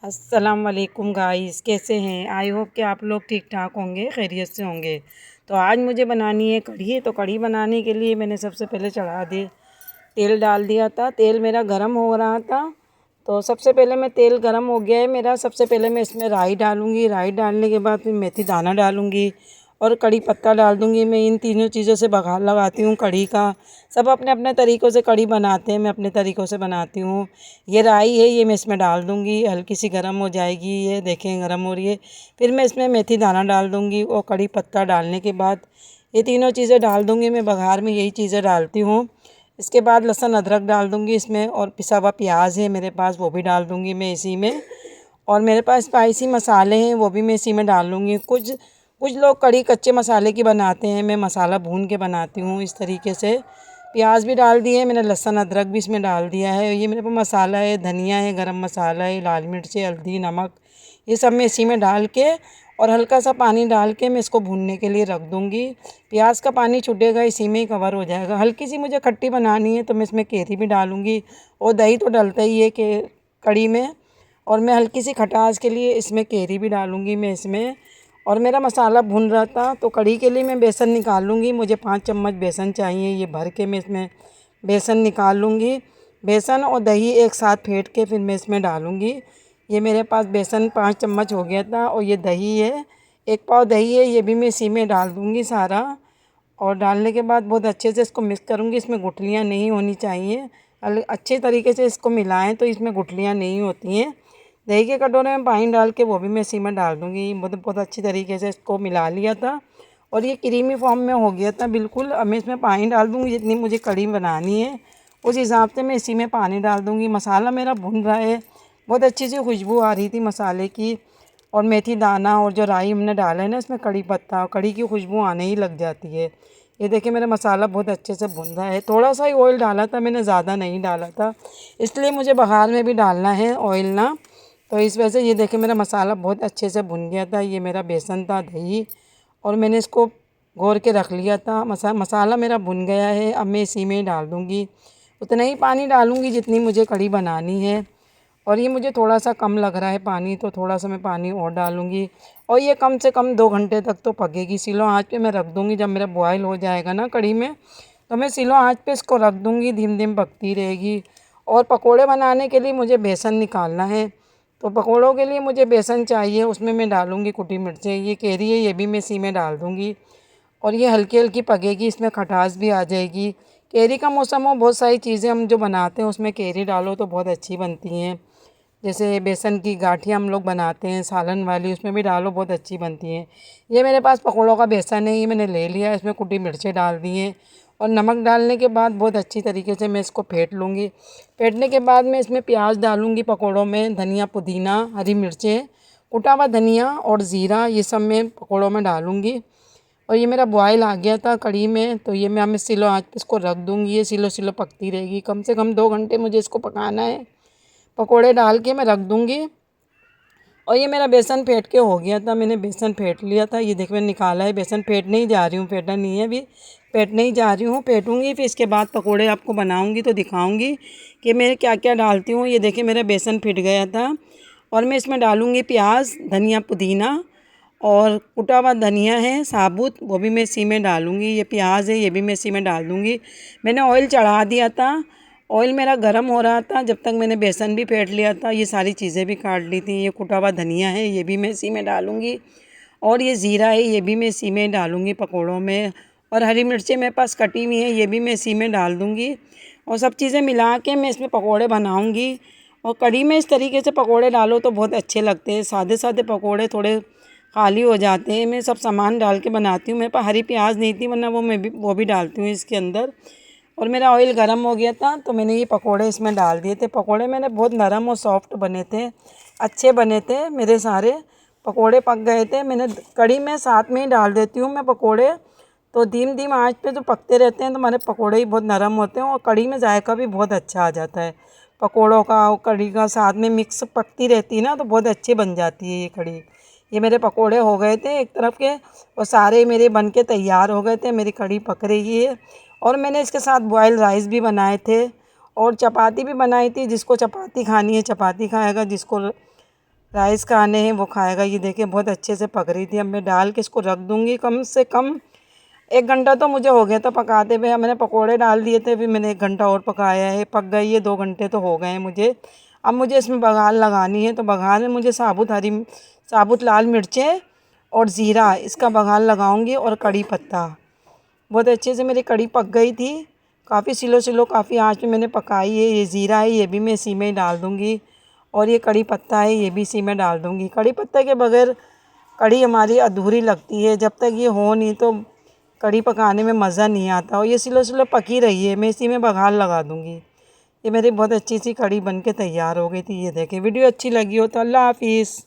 अस्सलाम वालेकुम गाइस, कैसे हैं। आई होप कि आप लोग ठीक ठाक होंगे, खैरियत से होंगे। तो आज मुझे बनानी है कढ़ी। तो कढ़ी बनाने के लिए मैंने सबसे पहले चढ़ा दिए, तेल डाल दिया था। तेल मेरा गरम हो रहा था। तो सबसे पहले मैं तेल गरम हो गया है मेरा। सबसे पहले मैं इसमें राई डालूँगी। राई डालने के बाद फिर मेथी दाना डालूँगी और कड़ी पत्ता डाल दूँगी। मैं इन तीनों चीज़ों से बघार लगाती हूँ कढ़ी का। सब अपने अपने तरीक़ों से कढ़ी बनाते हैं, मैं अपने तरीक़ों से बनाती हूँ। ये राई है, ये मैं इसमें डाल दूँगी। हल्की सी गर्म हो जाएगी, ये देखें गर्म हो रही है। फिर मैं इसमें मेथी दाना डाल दूँगी और कड़ी पत्ता डालने के बाद ये तीनों चीज़ें डाल दूँगी। मैं बघार में यही चीज़ें डालती हूँ। इसके बाद लहसुन अदरक डाल दूँगी इसमें, और पिसा हुआ प्याज है मेरे पास, वो भी डाल दूँगी मैं इसी में। और मेरे पास स्पाइसी मसाले हैं, वो भी मैं इसी में डाल लूँगी। कुछ कुछ लोग कढ़ी कच्चे मसाले की बनाते हैं, मैं मसाला भून के बनाती हूँ इस तरीके से। प्याज भी डाल दिए मैंने, लहसुन अदरक भी इसमें डाल दिया है। ये मेरे पास मसाला है, धनिया है, गरम मसाला है, लाल मिर्च है, हल्दी, नमक, ये सब मैं इसी में डाल के और हल्का सा पानी डाल के मैं इसको भूनने के लिए रख दूँगी। प्याज का पानी छूटेगा, इसी में ही कवर हो जाएगा। हल्की सी मुझे खट्टी बनानी है तो मैं इसमें कैरी भी डालूँगी, और दही तो डलता ही है कि कढ़ी में। और मैं हल्की सी खटास के लिए इसमें कैरी भी डालूँगी मैं इसमें। और मेरा मसाला भुन रहा था तो कढ़ी के लिए मैं बेसन निकाल लूँगी। मुझे 5 चम्मच बेसन चाहिए, ये भर के मैं इसमें बेसन निकाल लूँगी। बेसन और दही एक साथ फेंट के फिर मैं इसमें डालूँगी। ये मेरे पास बेसन 5 चम्मच हो गया था, और ये दही है, 1 पाव दही है, ये भी मैं इसी में डाल दूँगी सारा। और डालने के बाद बहुत अच्छे से इसको मिक्स करूँगी। इसमें गुठलियाँ नहीं होनी चाहिए, अच्छे तरीके से इसको मिलाएं तो इसमें गुठलियाँ नहीं होती हैं। दही के कटोरे में पानी डाल के वो भी मैं इसी में डाल दूँगी। मतलब बहुत अच्छी तरीके से इसको मिला लिया था और ये क्रीमी फॉर्म में हो गया था बिल्कुल। अब मैं इसमें पानी डाल दूँगी, जितनी मुझे कढ़ी बनानी है उस हिसाब से मैं इसी में पानी डाल दूँगी। मसाला मेरा भुन रहा है, बहुत अच्छी सी खुशबू आ रही थी मसाले की। और मेथी दाना और जो राई हमने डाला है ना इसमें, कड़ी पत्ता, कड़ी की खुशबू आने ही लग जाती है। ये देखिए मेरा मसाला बहुत अच्छे से भुन रहा है। थोड़ा सा ही ऑयल डाला था मैंने, ज़्यादा नहीं डाला था, इसलिए मुझे बघार में भी डालना है ऑयल ना। तो इस वजह से ये देखिए मेरा मसाला बहुत अच्छे से भुन गया था। ये मेरा बेसन था, दही, और मैंने इसको घोर के रख लिया था। मसाला मेरा भुन गया है। अब मैं इसी में ही डाल दूँगी, उतना ही पानी डालूँगी जितनी मुझे कढ़ी बनानी है। और ये मुझे थोड़ा सा कम लग रहा है पानी, तो थोड़ा सा मैं पानी और डालूँगी। और ये कम से कम 2 घंटे तक तो पकेगी। स्लो आँच पे मैं रख दूँगी। जब मेरा बॉयल हो जाएगा ना कढ़ी में, तो मैं स्लो आँच पे इसको रख दूँगी, धीम धीम पकती रहेगी। और पकोड़े बनाने के लिए मुझे बेसन निकालना है, तो पकोड़ों के लिए मुझे बेसन चाहिए। उसमें मैं डालूँगी कुटी मिर्चें, ये कैरी है, ये भी मैं इसी में डाल दूँगी। और ये हल्की हल्की पकेगी, इसमें खटास भी आ जाएगी। कैरी का मौसम हो, बहुत सारी चीज़ें हम जो बनाते हैं उसमें कैरी डालो तो बहुत अच्छी बनती हैं। जैसे बेसन की गाठियाँ हम लोग बनाते हैं सालन वाली, उसमें भी डालो बहुत अच्छी बनती हैं। ये मेरे पास पकौड़ों का बेसन है, ये मैंने ले लिया, इसमें कुटी मिर्चें डाल दी हैं। और नमक डालने के बाद बहुत अच्छी तरीके से मैं इसको फेंट लूँगी। फेंटने के बाद मैं इसमें प्याज डालूँगी पकौड़ों में, धनिया, पुदीना, हरी मिर्चें, कुटा हुआ धनिया और ज़ीरा, ये सब मैं पकौड़ों में डालूँगी। और ये मेरा बॉयल आ गया था कढ़ी में, तो ये मैं स्लो आँच पे इसको रख दूँगी। ये स्लो स्लो पकती रहेगी, कम से कम 2 घंटे मुझे इसको पकाना है। पकोड़े डाल के मैं रख दूँगी। और ये मेरा बेसन फेंट के हो गया था, मैंने बेसन फेंट लिया था। ये देखिए मैंने निकाला है, बेसन फेंटने ही जा रही हूँ, फेंटा नहीं है अभी, फेंटने ही जा रही हूँ। फेंटूँगी फिर इसके बाद पकोड़े आपको बनाऊँगी तो दिखाऊँगी कि मैं क्या क्या डालती हूँ। ये देखिए मेरा बेसन फिट गया था। और मैं इसमें डालूँगी प्याज, धनिया, पुदीना, और कुटा हुआ धनिया है साबुत, वो भी मैं इसी में डालूँगी। ये प्याज है, ये भी मैं इसी में डाल दूँगी। मैंने ऑयल चढ़ा दिया था, ऑयल मेरा गर्म हो रहा था, जब तक मैंने बेसन भी फेंट लिया था, ये सारी चीज़ें भी काट ली थी। ये कुटा हुआ धनिया है, ये भी मैं इसी में डालूँगी। और ये ज़ीरा है, ये भी मैं इसी में डालूँगी पकोड़ों में। और हरी मिर्चें मेरे पास कटी हुई हैं, ये भी मैं इसी में डाल दूँगी। और सब चीज़ें मिला के मैं इसमें पकोड़े बनाऊँगी। और कढ़ी में इस तरीके से पकोड़े डालो तो बहुत अच्छे लगते हैं। सादे सादे पकोड़े थोड़े खाली हो जाते हैं। मैं सब सामान डाल के बनाती हूँ। मेरे पास हरी प्याज नहीं थी, वरना वो भी डालती हूँ इसके अंदर। और मेरा ऑयल गर्म हो गया था तो मैंने ये पकोड़े इसमें डाल दिए थे। पकोड़े मैंने बहुत नरम और सॉफ्ट बने थे, अच्छे बने थे मेरे सारे पकोड़े, पक गए थे। मैंने कढ़ी में साथ में ही डाल देती हूँ मैं पकोड़े, तो धीम धीम आंच पे जो पकते रहते हैं तो हमारे पकोड़े ही बहुत नरम होते हैं। और कढ़ी में जायका भी बहुत अच्छा आ जाता है पकोड़ों का और कढ़ी का, साथ में मिक्स पकती रहती है ना, तो बहुत अच्छी बन जाती है ये कढ़ी। ये मेरे पकोड़े हो गए थे एक तरफ के, और सारे मेरे बन के तैयार हो गए थे। मेरी कढ़ी पक रही है। और मैंने इसके साथ बॉयल राइस भी बनाए थे और चपाती भी बनाई थी। जिसको चपाती खानी है चपाती खाएगा, जिसको राइस खाने हैं वो खाएगा। ये देखिए बहुत अच्छे से पक रही थी। अब मैं डाल के इसको रख दूँगी कम से कम 1 घंटा तो मुझे हो गया था पकाते हुए। मैंने पकोड़े डाल दिए थे, फिर मैंने 1 घंटा और पकाया है। पक गई है, 2 घंटे तो हो गए हैं मुझे। अब मुझे इसमें बघार लगानी है, तो बघार में मुझे साबुत लाल मिर्चें और ज़ीरा इसका बघार लगाऊंगी और कड़ी पत्ता। बहुत अच्छे से मेरी कड़ी पक गई थी, काफ़ी स्लो काफ़ी आँच में मैंने पकाई है। ये ज़ीरा है, ये भी मैं इसी में ही डाल दूँगी, और ये कड़ी पत्ता है, ये भी इसी में डाल दूँगी। कड़ी पत्ता के बगैर कड़ी हमारी अधूरी लगती है। जब तक ये हो नहीं तो कड़ी पकाने में मज़ा नहीं आता। और ये स्लो पकी रही है, मैं इसी में बघार लगा दूँगी। ये मेरी बहुत अच्छी सी कड़ी बन के तैयार हो गई थी। ये देखें, वीडियो अच्छी लगी हो तो अल्लाह हाफिज़।